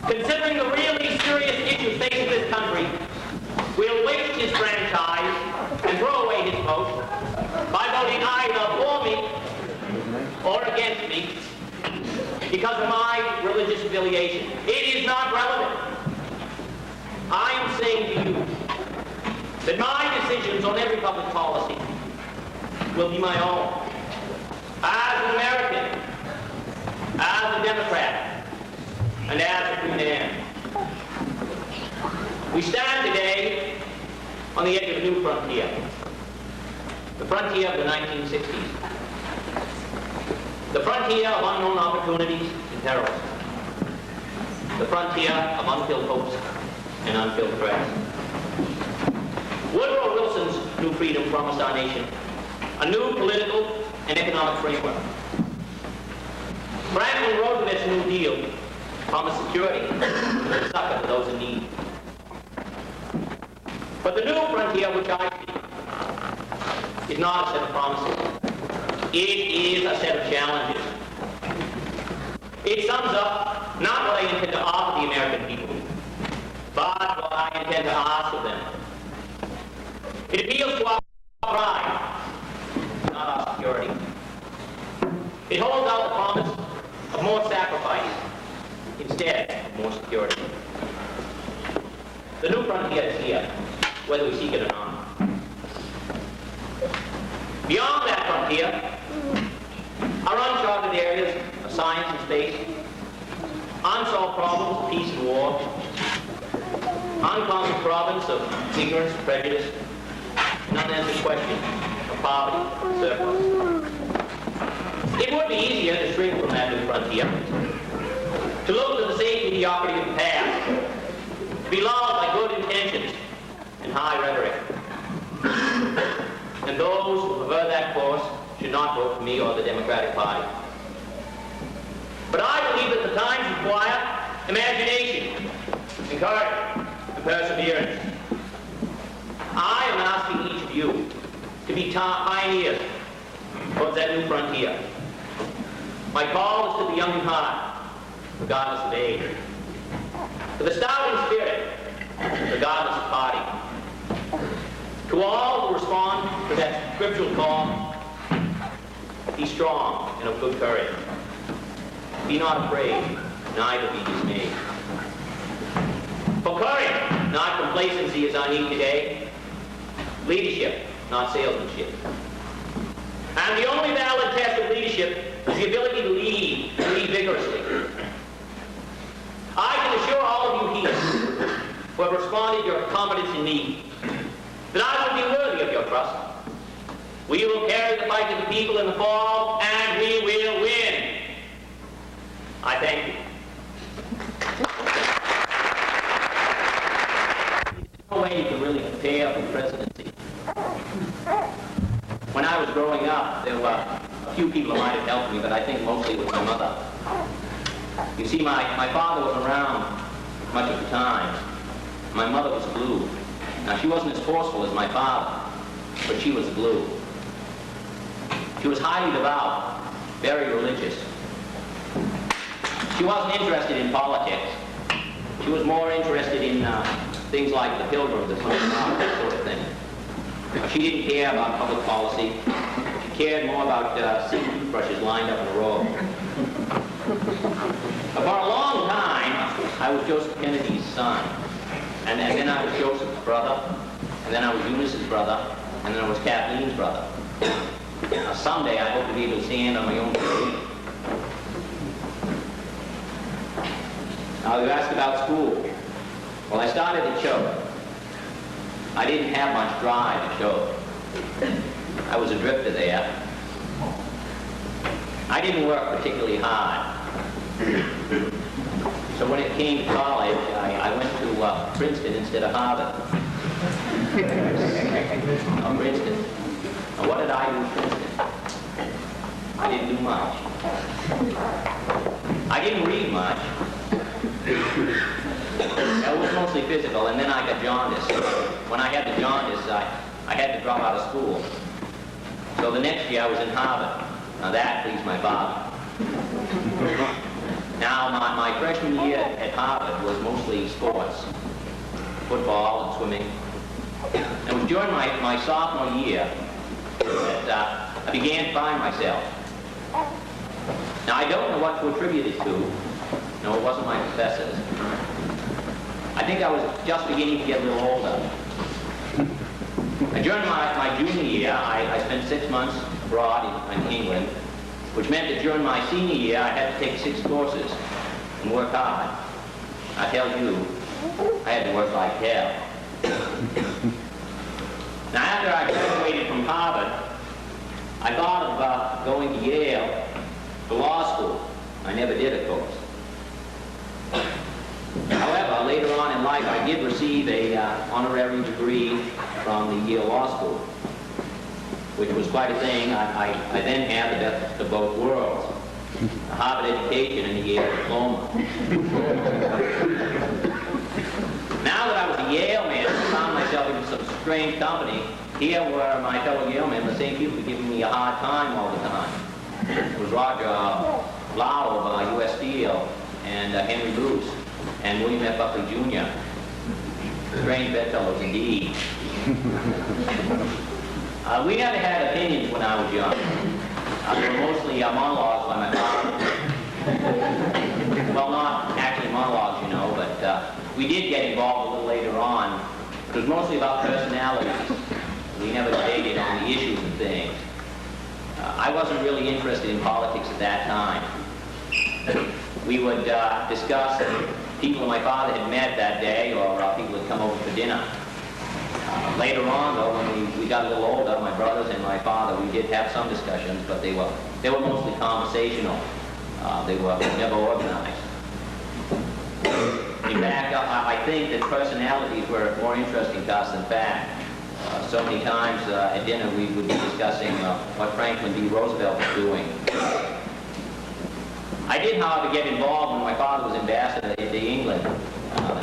Considering the really serious issues facing this country, will waste his franchise and throw away his vote by voting either for me or against me because of my religious affiliation. It is not relevant. I am saying to you that my decisions on every public policy will be my own. As an American, as a Democrat, and as a free man. We stand today on the edge of a new frontier. The frontier of the 1960s. The frontier of unknown opportunities and perils. The frontier of unfilled hopes and unfilled threats. Woodrow Wilson's new freedom promised our nation a new political and economic framework. Franklin Roosevelt's New Deal promised security and succor to those in need. But the new frontier which I see is not a set of promises. It is a set of challenges. It sums up not what I intend to offer the American people, but what I intend to ask of them. It appeals to our pride, not our security. It holds out the promise of more sacrifice instead of more security. The new frontier is here, whether we seek it or not. Beyond that frontier are uncharted areas of science and space, unsolved problems of peace and war, unconquered province of ignorance, prejudice, and unanswered questions of poverty and surplus. It would be easier to shrink from that new frontier, to look to the same mediocrity of the past, to be lulled by good intentions and high rhetoric. And those who prefer that course should not vote for me or the Democratic Party. But I believe that the times require imagination, and courage, and perseverance. I am asking each of you to be pioneers towards that new frontier. My call is to the young in heart, regardless of age. To the stout in spirit, regardless of party. To all who respond to that scriptural call, be strong and of good courage. Be not afraid, neither be dismayed. For courage, not complacency, is our need today. Leadership, not salesmanship. And the only valid test of leadership is the ability to lead vigorously. I can assure all of you here who have responded to your confidence in me that I will be worthy of your trust. We will carry the fight to the people in the fall, and we will win. I thank you. There's no way to really prepare for the presidency. When I was growing up, there were a few people who might have helped me, but I think mostly it was my mother. You see, my father was around much of the time. My mother was glue. Now, she wasn't as forceful as my father, but she was glue. She was highly devout, very religious. She wasn't interested in politics. She was more interested in things like the Pilgrims, the that sort of thing. She didn't care about public policy. She cared more about seeing toothbrushes lined up in a row. For a long time, I was Joseph Kennedy's son. And then I was Joseph's brother. And then I was Eunice's brother. And then I was Kathleen's brother. Now, someday I hope to be able to stand on my own feet. Now, you asked about school. Well, I started at Choate. I didn't have much drive at Choate. I was a drifter there. I didn't work particularly hard. So when it came to college, I went to Princeton instead of Harvard. Princeton. And what did I do at Princeton? I didn't do much. I didn't read much. It was mostly physical, and then I got jaundice. When I had the jaundice, I had to drop out of school. So the next year I was in Harvard. Now that pleased my father. Now my freshman year at Harvard was mostly sports, football and swimming. And it was during my sophomore year that I began to find myself. Now, I don't know what to attribute it to. No, it wasn't my professors. I think I was just beginning to get a little older. And during my junior year, I spent 6 months abroad in England, which meant that during my senior year, I had to take 6 courses and work hard. I tell you, I had to work like hell. Now, after I graduated from Harvard, I thought of going to Yale for law school. I never did, of course. However, later on in life, I did receive a honorary degree from the Yale Law School, which was quite a thing. I then had the best of both worlds, a Harvard education and a Yale diploma. Now that I was a Yale man, I found myself in some strange company. Here were my fellow Yale men, the same people giving me a hard time all the time. It was Roger Lau of U.S. Steel, and Henry Luce, and William F. Buckley Jr. Strange bedfellows indeed. We never had opinions when I was young. They were mostly monologues by my father. Well, not actually monologues, you know, but we did get involved a little later on. It was mostly about personalities. We never debated on the issues and things. I wasn't really interested in politics at that time. We would discuss people my father had met that day, or people had come over for dinner. Later on, though, when we got a little older, my brothers and my father, we did have some discussions, but they were mostly conversational. They were never organized. In fact, I think that personalities were more interesting to us than fact. So many times at dinner we would be discussing what Franklin D. Roosevelt was doing. I did, however, get involved when my father was ambassador to England.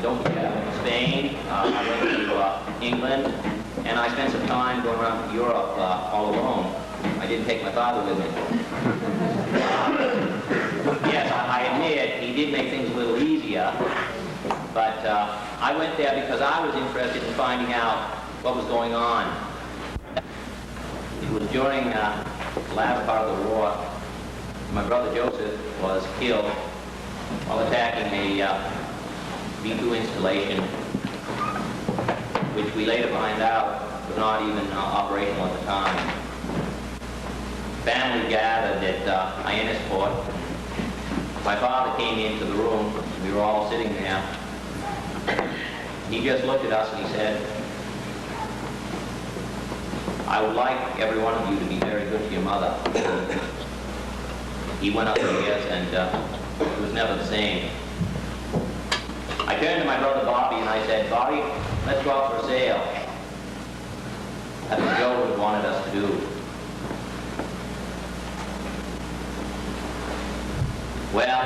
Don't forget, I went to Spain, I went to England, and I spent some time going around Europe all alone. I didn't take my father with me. Yes, I admit he did make things a little easier, but I went there because I was interested in finding out what was going on. It was during the latter part of the war. My brother Joseph was killed while attacking a B-2 installation, which we later find out was not even operational at the time. Family gathered at Hyannisport. My father came into the room. We were all sitting there. He just looked at us and he said, "I would like every one of you to be very good to your mother." He went upstairs and it was never the same. I turned to my brother Bobby and I said, "Bobby, let's go out for a sail." That's what Joe had wanted us to do. Well,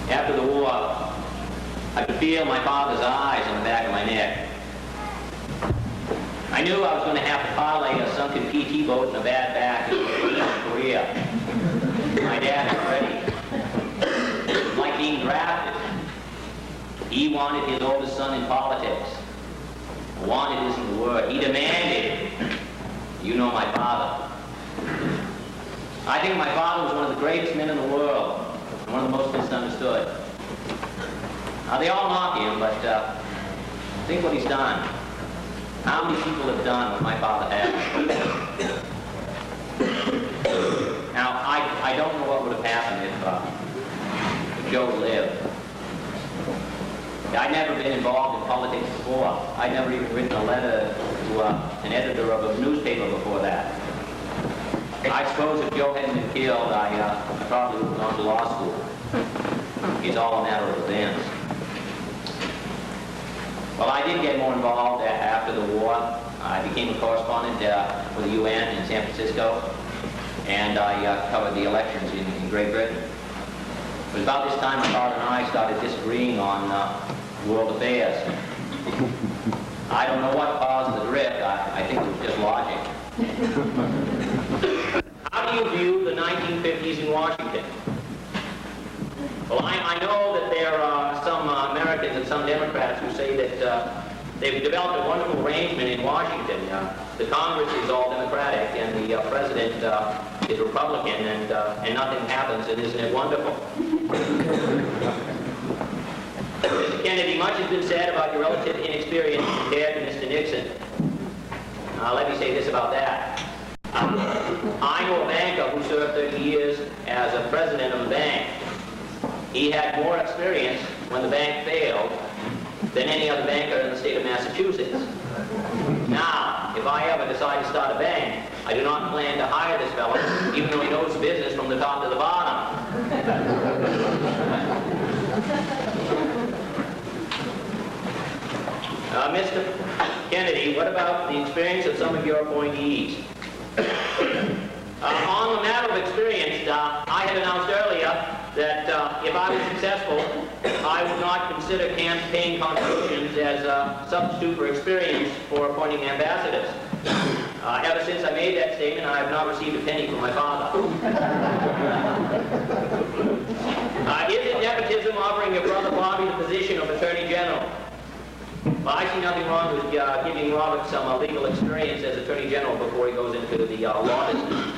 after the war, I could feel my father's eyes on the back of my neck. I knew I was going to have to parlay a sunken PT boat and a bad back into a political career. My dad was ready. It was like being drafted. He wanted his oldest son in politics. Wanted isn't the word. He demanded. You know my father. I think my father was one of the greatest men in the world, and one of the most misunderstood. Now, they all mock him, but think what he's done. How many people have done what my father had? Now, I don't know what would have happened if Joe lived. I'd never been involved in politics before. I'd never even written a letter to an editor of a newspaper before that. I suppose if Joe hadn't been killed, I probably would have gone to law school. It's all a matter of events. Well, I did get more involved after the war. I became a correspondent for the UN in San Francisco, and I covered the elections in Great Britain. It was about this time my father and I started disagreeing on world affairs. I don't know what caused the drift. I think it was just logic. How do you view the 1950s in Washington? Well, I know that there are some American Democrats who say that they've developed a wonderful arrangement in Washington. The Congress is all Democratic and the President is Republican, and nothing happens, and isn't it wonderful? Mr. Kennedy, much has been said about your relative inexperience compared to Mr. Nixon. Let me say this about that. I know a banker who served 30 years as a president of a bank. He had more experience when the bank failed than any other banker in the state of Massachusetts. Now, if I ever decide to start a bank, I do not plan to hire this fellow, even though he knows the business from the top to the bottom. Mr. Kennedy, what about the experience of some of your appointees? On the matter of experience, I had announced earlier that if I was successful, I would not consider campaign contributions as a substitute for experience for appointing ambassadors. Ever since I made that statement, I have not received a penny from my father. Is it nepotism offering your brother Bobby the position of Attorney General? Well, I see nothing wrong with giving Robert some legal experience as Attorney General before he goes into the law business.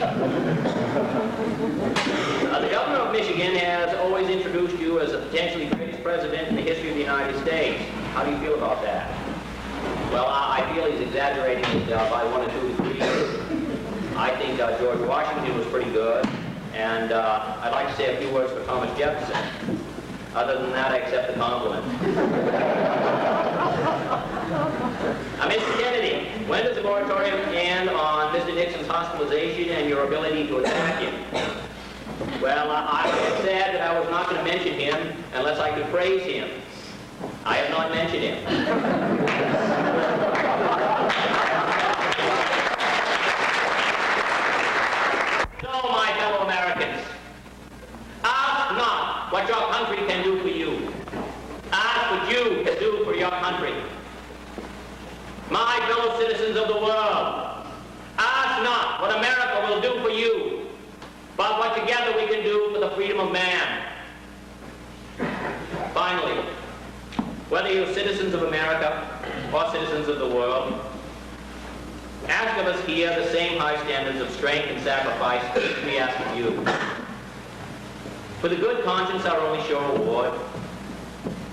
The governor of Michigan has always introduced you as the potentially greatest president in the history of the United States. How do you feel about that? Well, I feel he's exaggerating it by 1 or 2 degrees. I think George Washington was pretty good, and I'd like to say a few words for Thomas Jefferson. Other than that, I accept the compliment. Mr. Kennedy, when does the moratorium end on Mr. Nixon's hospitalization and your ability to attack him? Well, I had said that I was not going to mention him unless I could praise him. I have not mentioned him. So, my fellow Americans, ask not what your country can do for you. Ask what you can do for your country. My fellow citizens of the world, ask not what America will do for you, but what together we can do for the freedom of man. Finally, whether you're citizens of America or citizens of the world, ask of us here the same high standards of strength and sacrifice we ask of you. For the good conscience, our only sure reward,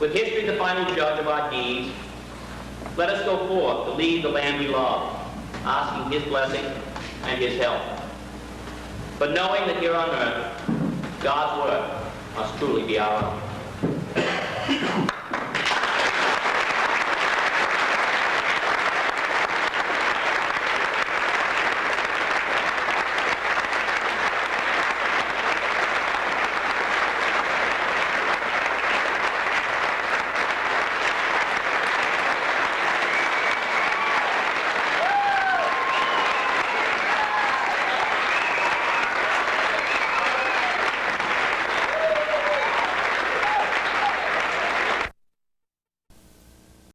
with history the final judge of our deeds, let us go forth to lead the land we love, asking his blessing and his help. But knowing that here on earth, God's work must truly be our own.